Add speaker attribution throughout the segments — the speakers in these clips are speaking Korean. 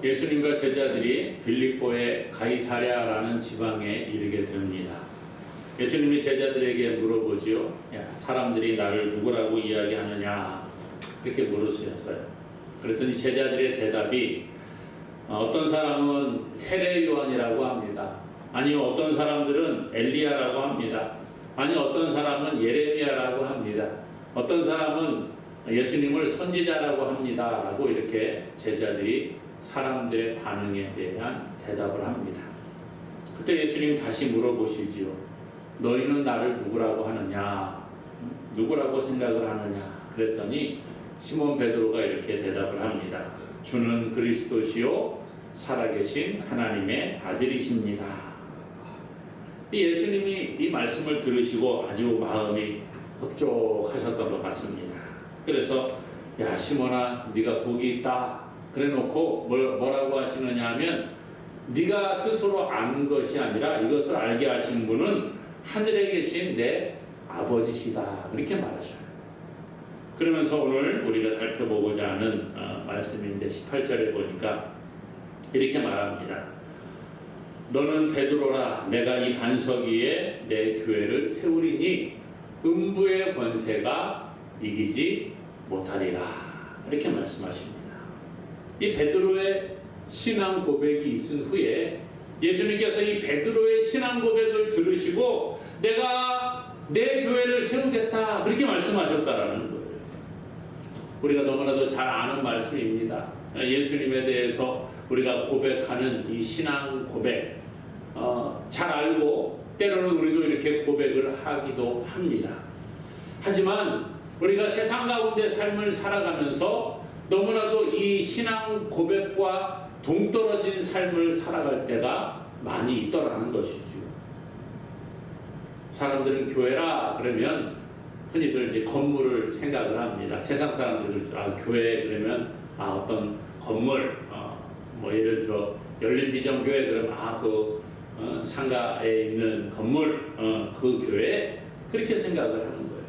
Speaker 1: 예수님과 제자들이 빌립보의 가이사랴라는 지방에 이르게 됩니다. 예수님이 제자들에게 물어보지요. 야, 사람들이 나를 누구라고 이야기하느냐 그렇게 물으셨어요. 그랬더니 제자들의 대답이 어떤 사람은 세례 요한이라고 합니다. 아니요, 어떤 사람들은 엘리야라고 합니다. 아니, 어떤 사람은 예레미야라고 합니다. 어떤 사람은 예수님을 선지자라고 합니다. 라고 이렇게 제자들이 사람들의 반응에 대한 대답을 합니다. 그때 예수님 다시 물어보시지요. 너희는 나를 누구라고 하느냐? 누구라고 생각을 하느냐? 그랬더니 시몬 베드로가 이렇게 대답을 합니다. 주는 그리스도시요 살아계신 하나님의 아들이십니다. 예수님이 이 말씀을 들으시고 아주 마음이 흡족하셨던 것 같습니다. 그래서 야, 시몬아, 네가 복이 있다 그래놓고 뭐라고 하시느냐 하면 네가 스스로 아는 것이 아니라 이것을 알게 하신 분은 하늘에 계신 내 아버지시다 그렇게 말하셔요. 그러면서 오늘 우리가 살펴보고자 하는 말씀인데 18절에 보니까 이렇게 말합니다. 너는 베드로라. 내가 이 반석 위에 내 교회를 세우리니 음부의 권세가 이기지 못하리라. 이렇게 말씀하십니다. 이 베드로의 신앙 고백이 있은 후에 예수님께서 이 베드로의 신앙 고백을 들으시고 내가 내 교회를 세우겠다 그렇게 말씀하셨다라는 거예요. 우리가 너무나도 잘 아는 말씀입니다. 예수님에 대해서 우리가 고백하는 이 신앙 고백 잘 알고 때로는 우리도 이렇게 고백을 하기도 합니다. 하지만 우리가 세상 가운데 삶을 살아가면서 너무나도 이 신앙 고백과 동떨어진 삶을 살아갈 때가 많이 있더라는 것이죠. 사람들은 교회라 그러면 흔히들 이제 건물을 생각을 합니다. 세상 사람들은 교회 그러면 어떤 건물 뭐 예를 들어 열린비전교회 그러면 그 상가에 있는 건물 그 교회 그렇게 생각을 하는 거예요.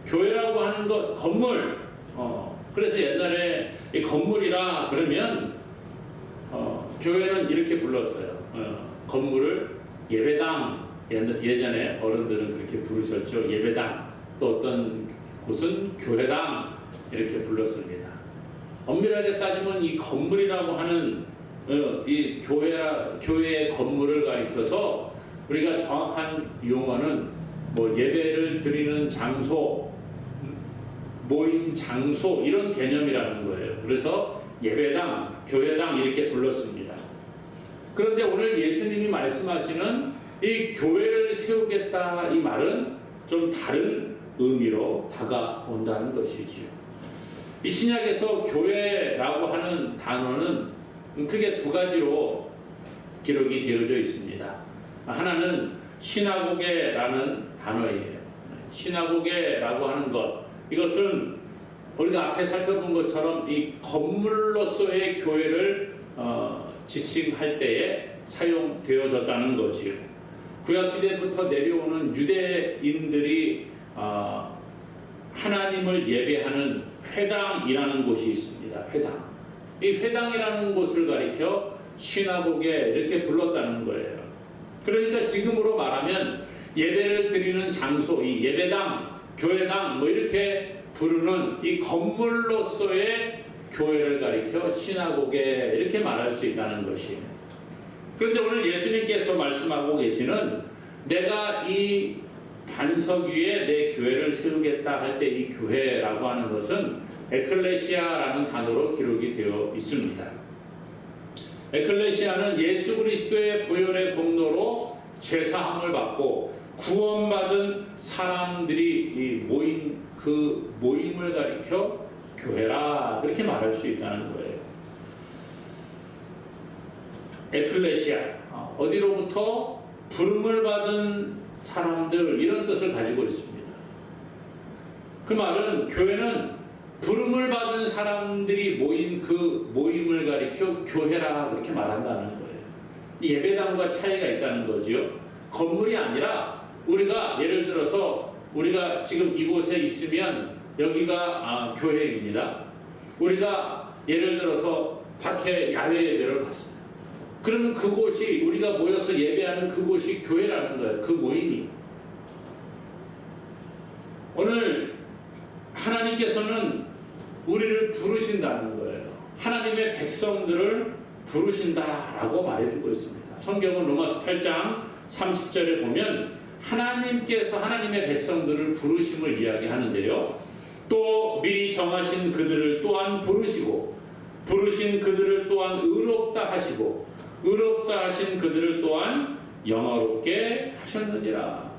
Speaker 1: 교회라고 하는 것 건물 그래서 옛날에 이 건물이라 그러면 교회는 이렇게 불렀어요. 건물을 예배당 예전에 어른들은 그렇게 부르셨죠. 예배당 또 어떤 곳은 교회당 이렇게 불렀습니다. 엄밀하게 따지면 이 건물이라고 하는 이 교회의 건물을 가리켜서 우리가 정확한 용어는 뭐 예배를 드리는 장소, 모임 장소 이런 개념이라는 거예요. 그래서 예배당, 교회당 이렇게 불렀습니다. 그런데 오늘 예수님이 말씀하시는 이 교회를 세우겠다 이 말은 좀 다른 의미로 다가온다는 것이지요. 이 신약에서 교회라고 하는 단어는 크게 두 가지로 기록이 되어져 있습니다. 하나는 시나고게라는 단어예요. 시나고게라고 하는 것, 이것은 우리가 앞에 살펴본 것처럼 이 건물로서의 교회를 지칭할 때에 사용되어졌다는 것이요. 구약시대부터 내려오는 유대인들이 하나님을 예배하는 회당이라는 곳이 있습니다. 회당. 이 회당이라는 곳을 가리켜 시나고게 이렇게 불렀다는 거예요. 그러니까 지금으로 말하면 예배를 드리는 장소, 이 예배당, 교회당 뭐 이렇게 부르는 이 건물로서의 교회를 가리켜 시나고게 이렇게 말할 수 있다는 것이에요. 그런데 오늘 예수님께서 말씀하고 계시는 내가 이 반석 위에 내 교회를 세우겠다 할 때 이 교회라고 하는 것은 에클레시아라는 단어로 기록이 되어 있습니다. 에클레시아는 예수 그리스도의 보혈의 공로로 죄사함을 받고 구원받은 사람들이 모인 그 모임을 가리켜 교회라 그렇게 말할 수 있다는 거예요. 에클레시아 어디로부터 부름을 받은 사람들 이런 뜻을 가지고 있습니다. 그 말은 교회는 부름을 받은 사람들이 모인 그 모임을 가리켜 교회라 그렇게 말한다는 거예요. 예배당과 차이가 있다는 거지요. 건물이 아니라 우리가 예를 들어서 우리가 지금 이곳에 있으면 여기가 교회입니다. 우리가 예를 들어서 밖에 야외 예배를 봤어요. 그러면 그곳이 우리가 모여서 예배하는 그곳이 교회라는 거예요. 그 모임이. 오늘 하나님께서는 우리를 부르신다는 거예요. 하나님의 백성들을 부르신다라고 말해주고 있습니다. 성경은 로마서 8장 30절에 보면 하나님께서 하나님의 백성들을 부르심을 이야기하는데요. 또 미리 정하신 그들을 또한 부르시고 부르신 그들을 또한 의롭다 하시고 의롭다 하신 그들을 또한 영화롭게 하셨느니라.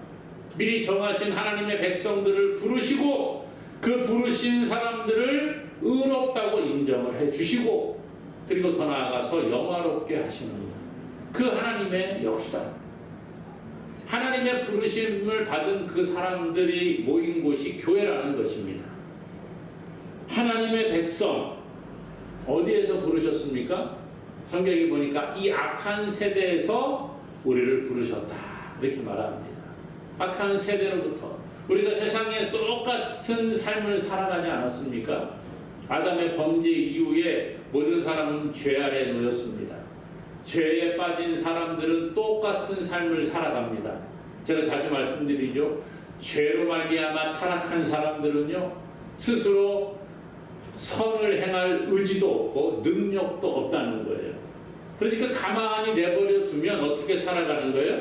Speaker 1: 미리 정하신 하나님의 백성들을 부르시고 그 부르신 사람들을 의롭다고 인정을 해주시고 그리고 더 나아가서 영화롭게 하시는 그 하나님의 역사, 하나님의 부르심을 받은 그 사람들이 모인 곳이 교회라는 것입니다. 하나님의 백성 어디에서 부르셨습니까? 성경에 보니까 이 악한 세대에서 우리를 부르셨다 이렇게 말합니다. 악한 세대로부터 우리가 세상에 똑같은 삶을 살아가지 않았습니까? 아담의 범죄 이후에 모든 사람은 죄 아래 놓였습니다. 죄에 빠진 사람들은 똑같은 삶을 살아갑니다. 제가 자주 말씀드리죠. 죄로 말미암아 타락한 사람들은요 스스로 선을 행할 의지도 없고 능력도 없다는 거예요. 그러니까 가만히 내버려 두면 어떻게 살아가는 거예요?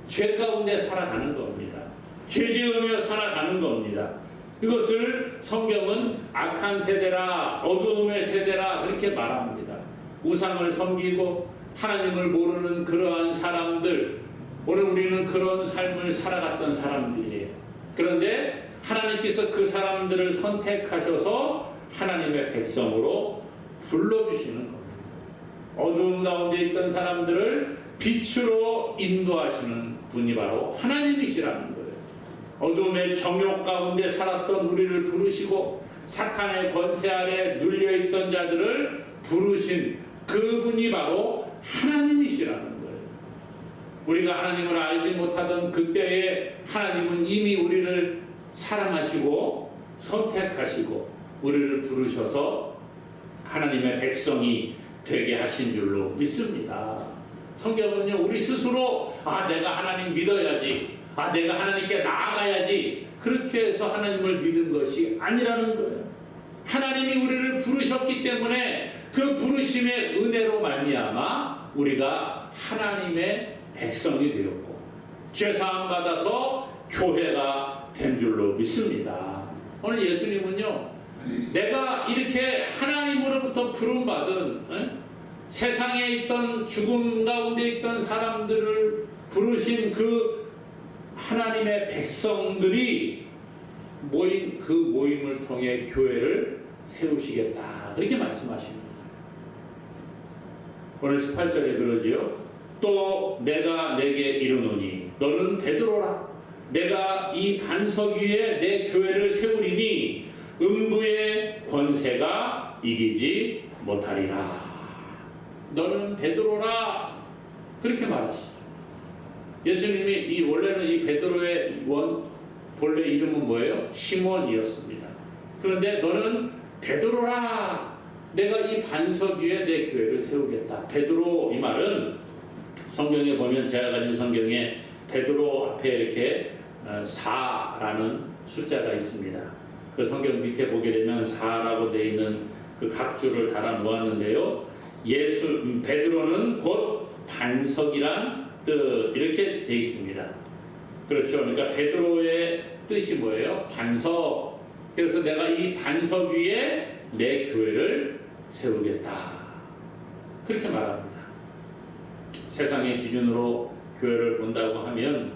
Speaker 1: 죄 가운데 살아가는 겁니다. 죄 지으며 살아가는 겁니다. 이것을 성경은 악한 세대라 어두움의 세대라 그렇게 말합니다. 우상을 섬기고 하나님을 모르는 그러한 사람들, 오늘 우리는 그런 삶을 살아갔던 사람들이에요. 그런데 하나님께서 그 사람들을 선택하셔서 하나님의 백성으로 불러주시는 겁니다. 어두운 가운데 있던 사람들을 빛으로 인도하시는 분이 바로 하나님이시라는 거예요. 어둠의 정욕 가운데 살았던 우리를 부르시고 사탄의 권세 아래 눌려있던 자들을 부르신 그분이 바로 하나님이시라는 거예요. 우리가 하나님을 알지 못하던 그때에 하나님은 이미 우리를 사랑하시고 선택하시고 우리를 부르셔서 하나님의 백성이 되게 하신 줄로 믿습니다. 성경은요 우리 스스로 내가 하나님 믿어야지, 내가 하나님께 나아가야지 그렇게 해서 하나님을 믿은 것이 아니라는 거예요. 하나님이 우리를 부르셨기 때문에 그 부르심의 은혜로 말미암아 우리가 하나님의 백성이 되었고 죄사함 받아서 교회가 된 줄로 믿습니다. 오늘 예수님은요 내가 이렇게 하나님으로부터 부름받은 세상에 있던 죽음 가운데 있던 사람들을 부르신 그 하나님의 백성들이 모인 그 모임을 통해 교회를 세우시겠다 그렇게 말씀하십니다. 오늘 18절에 그러지요. 또 내가 내게 이르노니 너는 베드로라. 내가 이 반석 위에 내 교회를 세우리니 음부의 권세가 이기지 못하리라. 너는 베드로라 그렇게 말하시죠. 예수님이 원래는 이 베드로의 본래 이름은 뭐예요? 시몬이었습니다. 그런데 너는 베드로라. 내가 이 반석 위에 내 교회를 세우겠다. 베드로 이 말은 성경에 보면 제가 가진 성경에 베드로 앞에 이렇게 4라는 숫자가 있습니다. 그 성경 밑에 보게 되면 4라고 되어 있는 그 각주를 달아 놓았는데요. 베드로는 곧 반석이란 뜻 이렇게 되어 있습니다. 그렇죠. 그러니까 베드로의 뜻이 뭐예요? 반석. 그래서 내가 이 반석 위에 내 교회를 세우겠다. 그렇게 말합니다. 세상의 기준으로 교회를 본다고 하면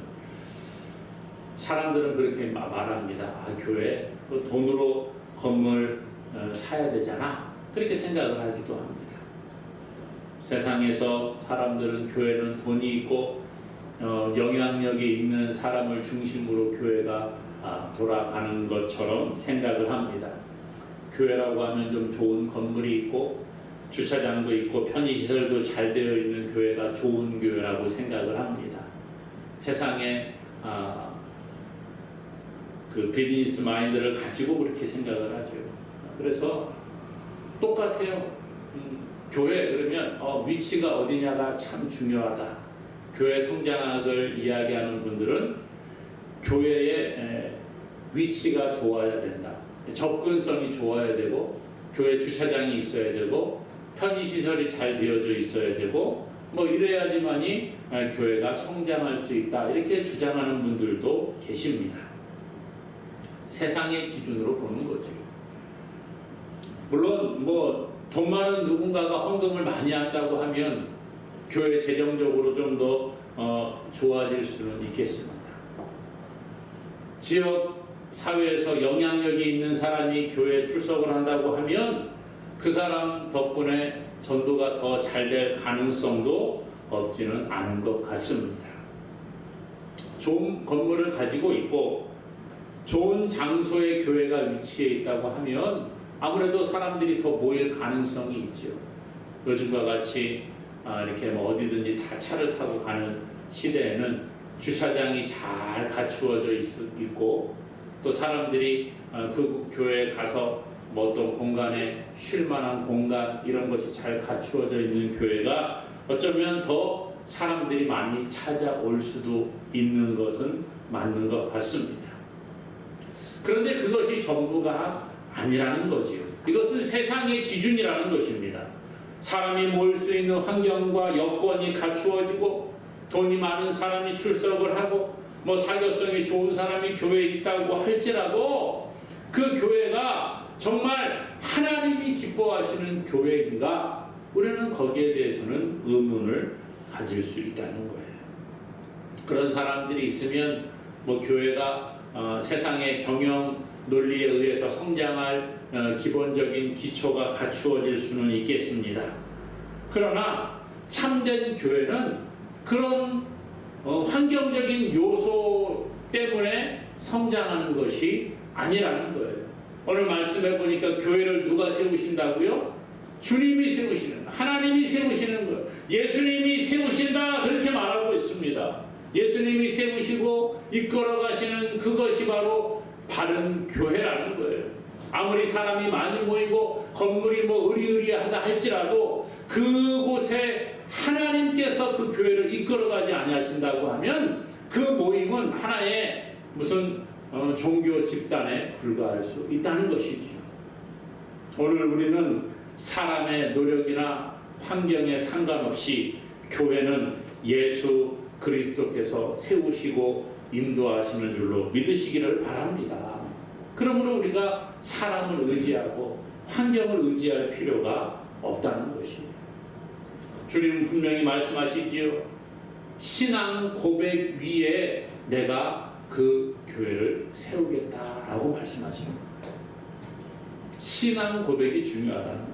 Speaker 1: 사람들은 그렇게 말합니다. 교회 돈으로 건물 사야 되잖아. 그렇게 생각을 하기도 합니다. 세상에서 사람들은 교회는 돈이 있고 영향력이 있는 사람을 중심으로 교회가 돌아가는 것처럼 생각을 합니다. 교회라고 하면 좀 좋은 건물이 있고 주차장도 있고 편의시설도 잘 되어 있는 교회가 좋은 교회라고 생각을 합니다. 세상에 그 비즈니스 마인드를 가지고 그렇게 생각을 하죠. 그래서 똑같아요. 교회 그러면 위치가 어디냐가 참 중요하다. 교회 성장학을 이야기하는 분들은 교회의 위치가 좋아야 된다. 접근성이 좋아야 되고 교회 주차장이 있어야 되고 편의시설이 잘 되어져 있어야 되고 뭐 이래야지만이 교회가 성장할 수 있다. 이렇게 주장하는 분들도 계십니다. 세상의 기준으로 보는 거죠. 물론 뭐 돈 많은 누군가가 헌금을 많이 한다고 하면 교회 재정적으로 좀 더 좋아질 수는 있겠습니다. 지역 사회에서 영향력이 있는 사람이 교회에 출석을 한다고 하면 그 사람 덕분에 전도가 더 잘 될 가능성도 없지는 않은 것 같습니다. 좋은 건물을 가지고 있고 좋은 장소에 교회가 위치해 있다고 하면 아무래도 사람들이 더 모일 가능성이 있죠. 요즘과 같이 이렇게 뭐 어디든지 다 차를 타고 가는 시대에는 주차장이 잘 갖추어져 있고 또 사람들이 그 교회에 가서 뭐 어떤 공간에 쉴 만한 공간 이런 것이 잘 갖추어져 있는 교회가 어쩌면 더 사람들이 많이 찾아올 수도 있는 것은 맞는 것 같습니다. 그런데 그것이 전부가 아니라는 거지요. 이것은 세상의 기준이라는 것입니다. 사람이 모일 수 있는 환경과 여건이 갖추어지고 돈이 많은 사람이 출석을 하고 뭐 사교성이 좋은 사람이 교회에 있다고 할지라도 그 교회가 정말 하나님이 기뻐하시는 교회인가? 우리는 거기에 대해서는 의문을 가질 수 있다는 거예요. 그런 사람들이 있으면 뭐 교회가 세상의 경영 논리에 의해서 성장할 기본적인 기초가 갖추어질 수는 있겠습니다. 그러나 참된 교회는 그런 환경적인 요소 때문에 성장하는 것이 아니라는 거예요. 오늘 말씀해 보니까 교회를 누가 세우신다고요? 주님이 세우시는, 하나님이 세우시는 거예요. 예수님이 세우신다 그렇게 말하고 있습니다. 예수님이 세우시고 이끌어 가시는 그것이 바로 바른 교회라는 거예요. 아무리 사람이 많이 모이고 건물이 뭐 으리으리하다 할지라도 그곳에 하나님께서 그 교회를 이끌어가지 아니하신다고 하면 그 모임은 하나의 무슨 종교 집단에 불과할 수 있다는 것이죠. 오늘 우리는 사람의 노력이나 환경에 상관없이 교회는 예수 그리스도께서 세우시고 인도하시는 줄로 믿으시기를 바랍니다. 그러므로 우리가 사람을 의지하고 환경을 의지할 필요가 없다는 것입니다. 주님은 분명히 말씀하시지요. 신앙 고백 위에 내가 그 교회를 세우겠다라고 말씀하십니다. 신앙 고백이 중요하다는 거예요.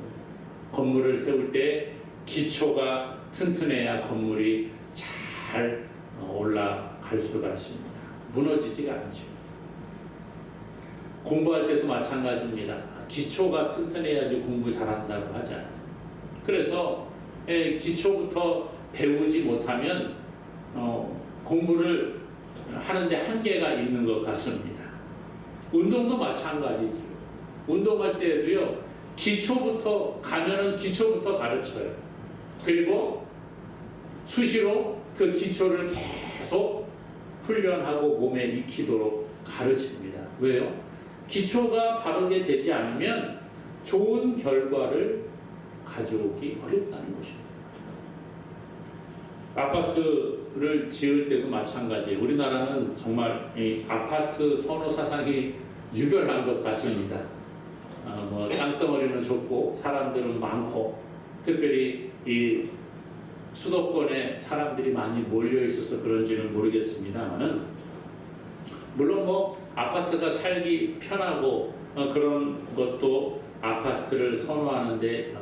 Speaker 1: 건물을 세울 때 기초가 튼튼해야 건물이 잘 올라갈 수가 있습니다. 무너지지가 않죠. 공부할 때도 마찬가지입니다. 기초가 튼튼해야지 공부 잘한다고 하잖아요. 그래서 기초부터 배우지 못하면 공부를 하는데 한계가 있는 것 같습니다. 운동도 마찬가지죠. 운동할 때도요, 기초부터 가면은 기초부터 가르쳐요. 그리고 수시로 그 기초를 계속 훈련하고 몸에 익히도록 가르칩니다. 왜요? 기초가 바르게 되지 않으면 좋은 결과를 가져오기 어렵다는 것입니다. 아파트를 지을 때도 마찬가지예요. 우리나라는 정말 이 아파트 선호 사상이 유별한 것 같습니다. 뭐 땅덩어리는 좁고 사람들은 많고 특별히 이 수도권에 사람들이 많이 몰려 있어서 그런지는 모르겠습니다만은 물론 뭐 아파트가 살기 편하고 그런 것도 아파트를 선호하는데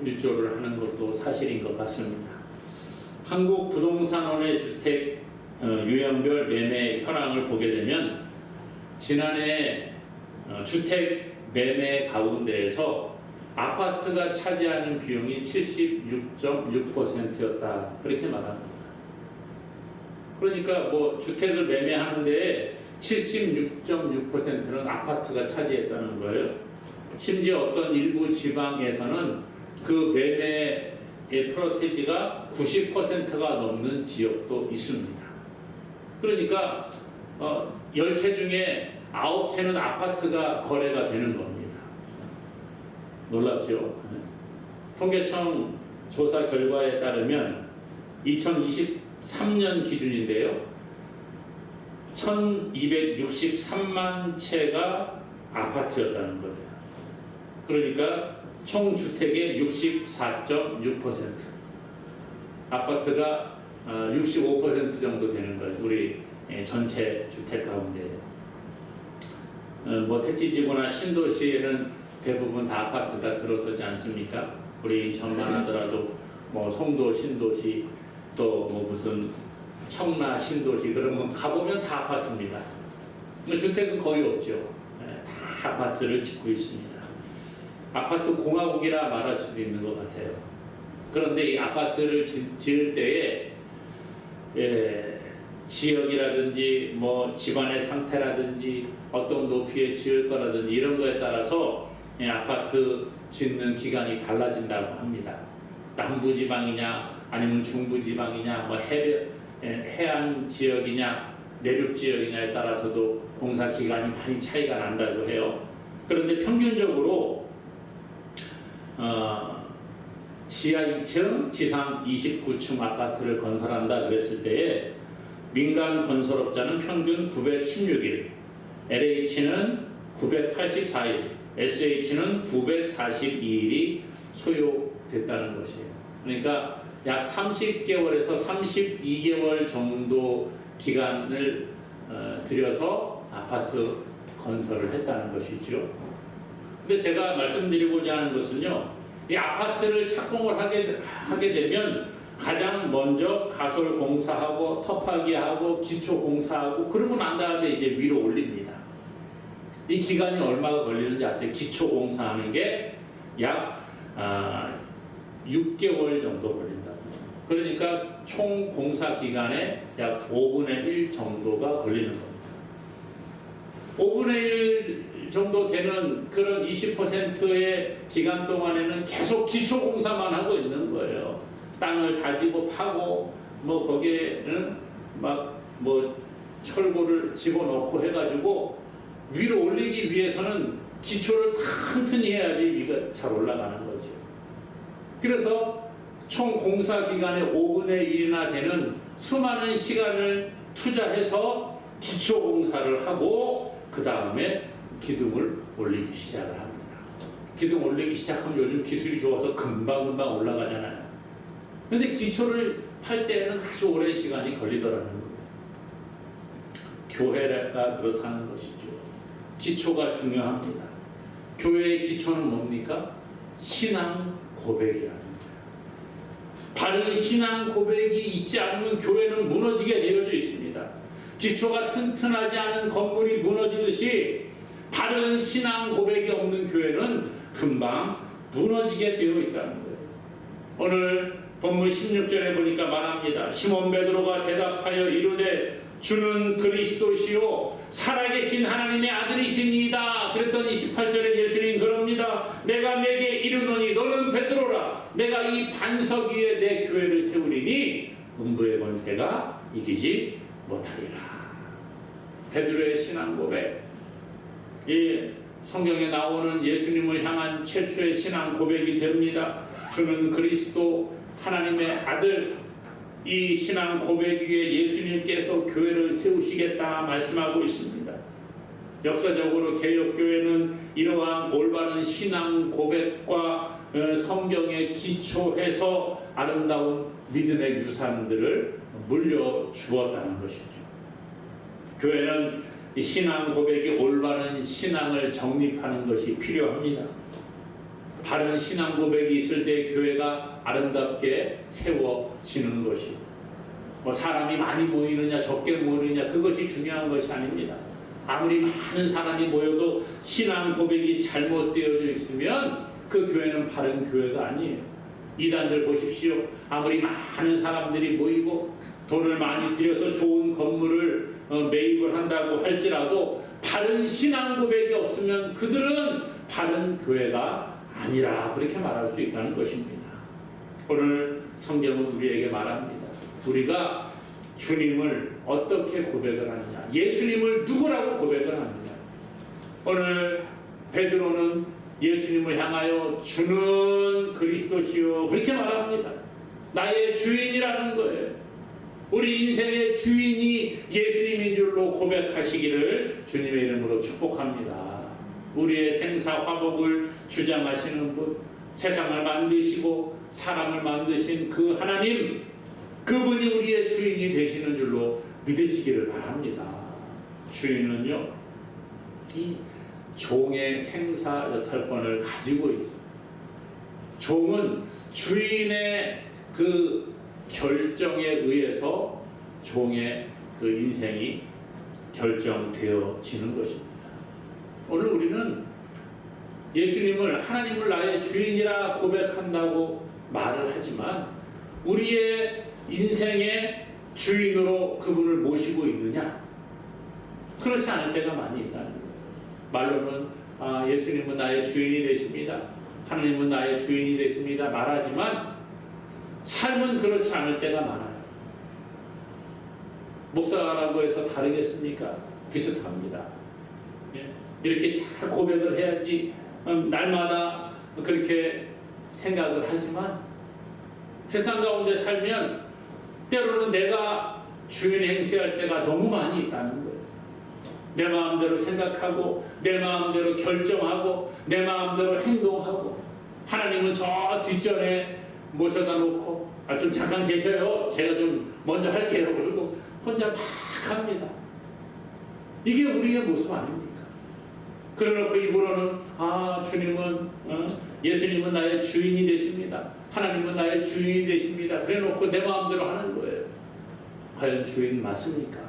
Speaker 1: 일조를 하는 것도 사실인 것 같습니다. 한국 부동산원의 주택 유형별 매매 현황을 보게 되면 지난해 주택 매매 가운데에서 아파트가 차지하는 비용이 76.6%였다. 그렇게 말합니다. 그러니까 뭐 주택을 매매하는데 76.6%는 아파트가 차지했다는 거예요. 심지어 어떤 일부 지방에서는 그 매매의 프로테이지가 90%가 넘는 지역도 있습니다. 그러니까 10채 중에 9채는 아파트가 거래가 되는 겁니다. 놀랍죠? 통계청 조사 결과에 따르면 2023년 기준인데요. 1263만 채가 아파트였다는 거예요. 그러니까 총 주택의 64.6%, 아파트가 65% 정도 되는 거예요. 우리 전체 주택 가운데. 뭐 택지지구나 신도시에는 대부분 다 아파트가 들어서지 않습니까? 우리 인천만 하더라도 뭐 송도 신도시, 또 뭐 무슨 청라 신도시, 그런 거 가보면 다 아파트입니다. 주택은 거의 없죠. 다 아파트를 짓고 있습니다. 아파트 공화국이라 말할 수도 있는 것 같아요. 그런데 이 아파트를 지을 때에 지역이라든지 뭐 집안의 상태라든지 어떤 높이에 지을 거라든지 이런 거에 따라서 아파트 짓는 기간이 달라진다고 합니다. 남부지방이냐 아니면 중부지방이냐 뭐 해안 지역이냐 내륙 지역이냐에 따라서도 공사 기간이 많이 차이가 난다고 해요. 그런데 평균적으로 지하 2층, 지상 29층 아파트를 건설한다 그랬을 때에 민간 건설업자는 평균 916일, LH는 984일, SH는 942일이 소요됐다는 것이에요. 그러니까 약 30개월에서 32개월 정도 기간을 들여서 아파트 건설을 했다는 것이죠. 근데 제가 말씀드리고자 하는 것은요, 이 아파트를 착공을 하게 되면 가장 먼저 가설 공사하고 터파기하고 기초 공사하고 그러고 난 다음에 이제 위로 올립니다. 이 기간이 얼마가 걸리는지 아세요? 기초 공사하는 게 약 6개월 정도 걸린다고. 그러니까 총 공사 기간의 약 5분의 1 정도가 걸리는 겁니다. 5분의 1 정도 되는 그런 20%의 기간 동안에는 계속 기초 공사만 하고 있는 거예요. 땅을 다지고 파고 뭐 거기에는 막 뭐 철골을 집어넣고 해가지고 위로 올리기 위해서는 기초를 튼튼히 해야지 위가 잘 올라가는 거죠. 그래서 총 공사 기간의 5분의 1이나 되는 수많은 시간을 투자해서 기초 공사를 하고 그 다음에 기둥을 올리기 시작을 합니다. 기둥 올리기 시작하면 요즘 기술이 좋아서 금방금방 올라가잖아요. 근데 기초를 할 때는 아주 오랜 시간이 걸리더라는 거예요. 교회가 그렇다는 것이죠. 기초가 중요합니다. 교회의 기초는 뭡니까? 신앙 고백이랍니다. 바른 신앙 고백이 있지 않으면 교회는 무너지게 되어져 있습니다. 기초가 튼튼하지 않은 건물이 무너지듯이 바른 신앙 고백이 없는 교회는 금방 무너지게 되어 있다는 거예요. 오늘 본문 16절에 보니까 말합니다. 시몬 베드로가 대답하여 이르되 주는 그리스도시요 살아계신 하나님의 아들이시니이다. 그랬더니 18절에 예수님 그럽니다. 내가 내게 이르노니 너는 베드로라. 내가 이 반석 위에 내 교회를 세우리니 음부의 권세가 이기지 못하리라. 베드로의 신앙 고백, 이 성경에 나오는 예수님을 향한 최초의 신앙 고백이 됩니다. 주는 그리스도 하나님의 아들, 이 신앙 고백 위에 예수님께서 교회를 세우시겠다 말씀하고 있습니다. 역사적으로 개혁교회는 이러한 올바른 신앙 고백과 성경에 기초해서 아름다운 믿음의 유산들을 물려주었다는 것이죠. 교회는 이 신앙 고백이 올바른 신앙을 정립하는 것이 필요합니다. 바른 신앙 고백이 있을 때 교회가 아름답게 세워지는 것이, 뭐 사람이 많이 모이느냐 적게 모이느냐 그것이 중요한 것이 아닙니다. 아무리 많은 사람이 모여도 신앙 고백이 잘못되어져 있으면 그 교회는 바른 교회가 아니에요. 이단들 보십시오. 아무리 많은 사람들이 모이고 돈을 많이 들여서 좋은 건물을 매입을 한다고 할지라도 바른 신앙 고백이 없으면 그들은 바른 교회가 아니라 그렇게 말할 수 있다는 것입니다. 오늘 성경은 우리에게 말합니다. 우리가 주님을 어떻게 고백을 하느냐, 예수님을 누구라고 고백을 하느냐. 오늘 베드로는 예수님을 향하여 주는 그리스도시요 그렇게 말합니다. 나의 주인이라는 거예요. 우리 인생의 주인이 예수님인 줄로 고백하시기를 주님의 이름으로 축복합니다. 우리의 생사 화복을 주장하시는 분, 세상을 만드시고 사람을 만드신 그 하나님, 그분이 우리의 주인이 되시는 줄로 믿으시기를 바랍니다. 주인은요, 이 종의 생사 여탈권을 가지고 있어요. 종은 주인의 그 결정에 의해서 종의 그 인생이 결정되어지는 것입니다. 오늘 우리는 예수님을, 하나님을 나의 주인이라 고백한다고 말을 하지만 우리의 인생의 주인으로 그분을 모시고 있느냐? 그렇지 않을 때가 많이 있다는 거예요. 말로는 예수님은 나의 주인이 되십니다, 하나님은 나의 주인이 되십니다 말하지만 삶은 그렇지 않을 때가 많아요. 목사라고 해서 다르겠습니까? 비슷합니다. 이렇게 잘 고백을 해야지 날마다 그렇게 생각을 하지만 세상 가운데 살면 때로는 내가 주인 행세할 때가 너무 많이 있다는 거예요. 내 마음대로 생각하고 내 마음대로 결정하고 내 마음대로 행동하고, 하나님은 저 뒷전에 모셔다 놓고 좀 잠깐 계셔요, 제가 좀 먼저 할게요, 그리고 혼자 막 합니다. 이게 우리의 모습 아닙니까? 그러놓고 입으로는 주님은 예수님은 나의 주인이 되십니다, 하나님은 나의 주인이 되십니다 그래놓고 내 마음대로 하는 거예요. 과연 주인 맞습니까?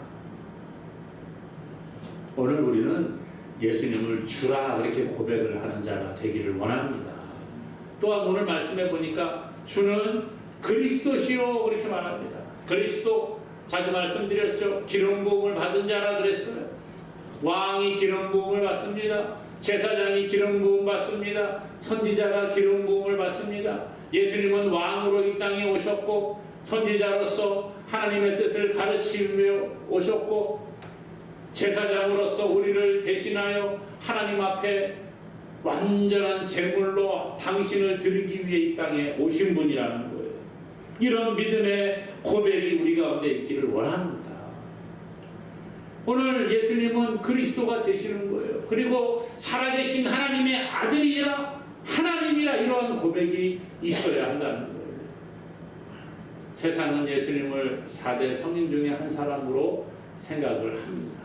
Speaker 1: 오늘 우리는 예수님을 주라 그렇게 고백을 하는 자가 되기를 원합니다. 또한 오늘 말씀해 보니까 주는 그리스도시요 그렇게 말합니다. 그리스도, 자주 말씀드렸죠. 기름 부음을 받은 자라 그랬어요. 왕이 기름 부음을 받습니다. 제사장이 기름 부음 받습니다. 선지자가 기름 부음을 받습니다. 예수님은 왕으로 이 땅에 오셨고 선지자로서 하나님의 뜻을 가르치며 오셨고 제사장으로서 우리를 대신하여 하나님 앞에 완전한 제물로 당신을 드리기 위해 이 땅에 오신 분이라는 거예요. 이런 믿음의 고백이 우리 가운데 있기를 원합니다. 오늘 예수님은 그리스도가 되시는 거예요. 그리고 살아계신 하나님의 아들이라, 하나님이라, 이러한 고백이 있어야 한다는 거예요. 세상은 예수님을 4대 성인 중에 한 사람으로 생각을 합니다.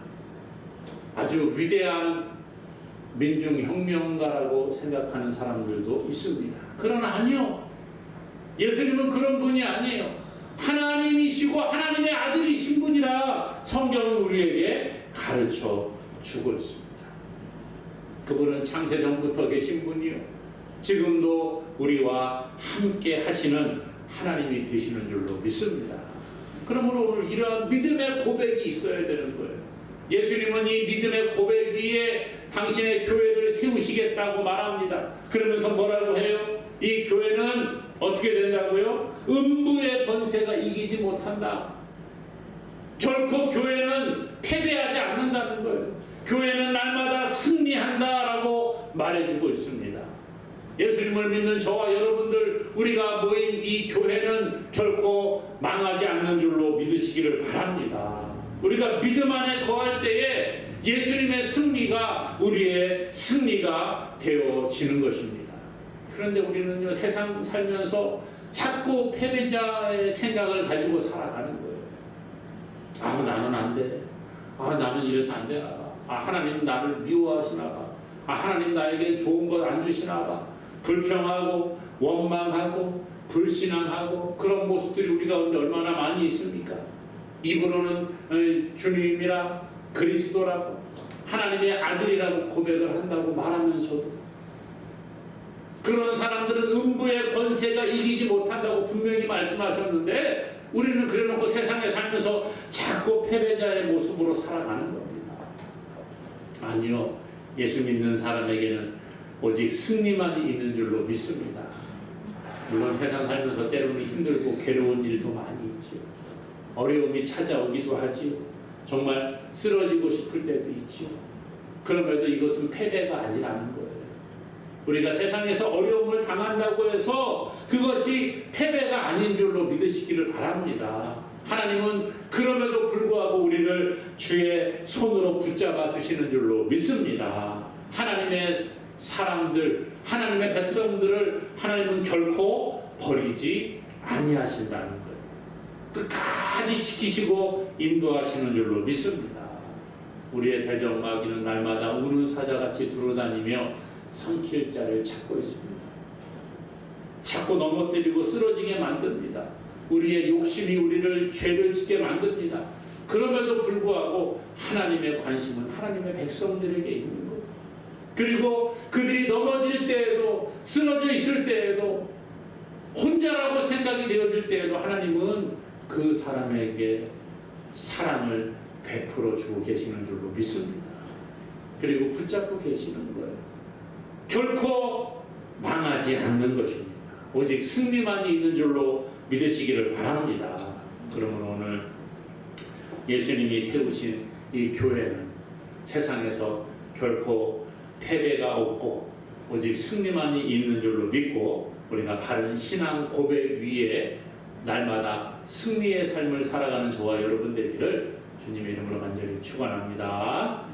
Speaker 1: 아주 위대한 민중혁명가라고 생각하는 사람들도 있습니다. 그러나 아니요, 예수님은 그런 분이 아니에요. 하나님이시고 하나님의 아들이신 분이라 성경은 우리에게 가르쳐 주고 있습니다. 그분은 창세전부터 계신 분이요, 지금도 우리와 함께 하시는 하나님이 되시는 줄로 믿습니다. 그러므로 오늘 이러한 믿음의 고백이 있어야 되는 거예요. 예수님은 이 믿음의 고백 위에 당신의 교회를 세우시겠다고 말합니다. 그러면서 뭐라고 해요? 이 교회는 어떻게 된다고요? 음부의 권세가 이기지 못한다. 결코 교회는 패배하지 않는다는 거예요. 교회는 날마다 승리한다라고 말해주고 있습니다. 예수님을 믿는 저와 여러분들, 우리가 모인 이 교회는 결코 망하지 않는 줄로 믿으시기를 바랍니다. 우리가 믿음 안에 거할 때에 예수님의 승리가 우리의 승리가 되어지는 것입니다. 그런데 우리는요, 세상 살면서 자꾸 패배자의 생각을 가지고 살아가는 거예요. 나는 안 돼. 나는 이래서 안 되나 봐. 하나님 나를 미워하시나 봐. 하나님 나에게 좋은 것 안 주시나 봐. 불평하고 원망하고 불신앙하고, 그런 모습들이 우리 가운데 얼마나 많이 있습니까? 입으로는 주님이라, 그리스도라고, 하나님의 아들이라고 고백을 한다고 말하면서도 그런 사람들은 음부의 권세가 이기지 못한다고 분명히 말씀하셨는데, 우리는 그래놓고 세상에 살면서 자꾸 패배자의 모습으로 살아가는 겁니다. 아니요, 예수 믿는 사람에게는 오직 승리만 있는 줄로 믿습니다. 물론 세상 살면서 때로는 힘들고 괴로운 일도 많이 있죠. 어려움이 찾아오기도 하지요. 정말 쓰러지고 싶을 때도 있지요. 그럼에도 이것은 패배가 아니라는 거예요. 우리가 세상에서 어려움을 당한다고 해서 그것이 패배가 아닌 줄로 믿으시기를 바랍니다. 하나님은 그럼에도 불구하고 우리를 주의 손으로 붙잡아 주시는 줄로 믿습니다. 하나님의 사람들, 하나님의 백성들을 하나님은 결코 버리지 아니하신다는 거예요. 끝까지 지키시고 인도하시는 줄로 믿습니다. 우리의 대적마귀는 날마다 우는 사자같이 두루다니며 삼킬 자를 찾고 있습니다. 자꾸 넘어뜨리고 쓰러지게 만듭니다. 우리의 욕심이 우리를 죄를 짓게 만듭니다. 그럼에도 불구하고 하나님의 관심은 하나님의 백성들에게 있는 거예요. 그리고 그들이 넘어질 때에도, 쓰러져 있을 때에도, 혼자라고 생각이 되어질 때에도 하나님은 그 사람에게 사랑을 베풀어 주고 계시는 줄로 믿습니다. 그리고 붙잡고 계시는 거예요. 결코 망하지 않는 것입니다. 오직 승리만이 있는 줄로 믿으시기를 바랍니다. 그러면 오늘 예수님이 세우신 이 교회는 세상에서 결코 패배가 없고 오직 승리만이 있는 줄로 믿고 우리가 바른 신앙 고백 위에 날마다 승리의 삶을 살아가는 저와 여러분 되기를 주님의 이름으로 간절히 축원합니다.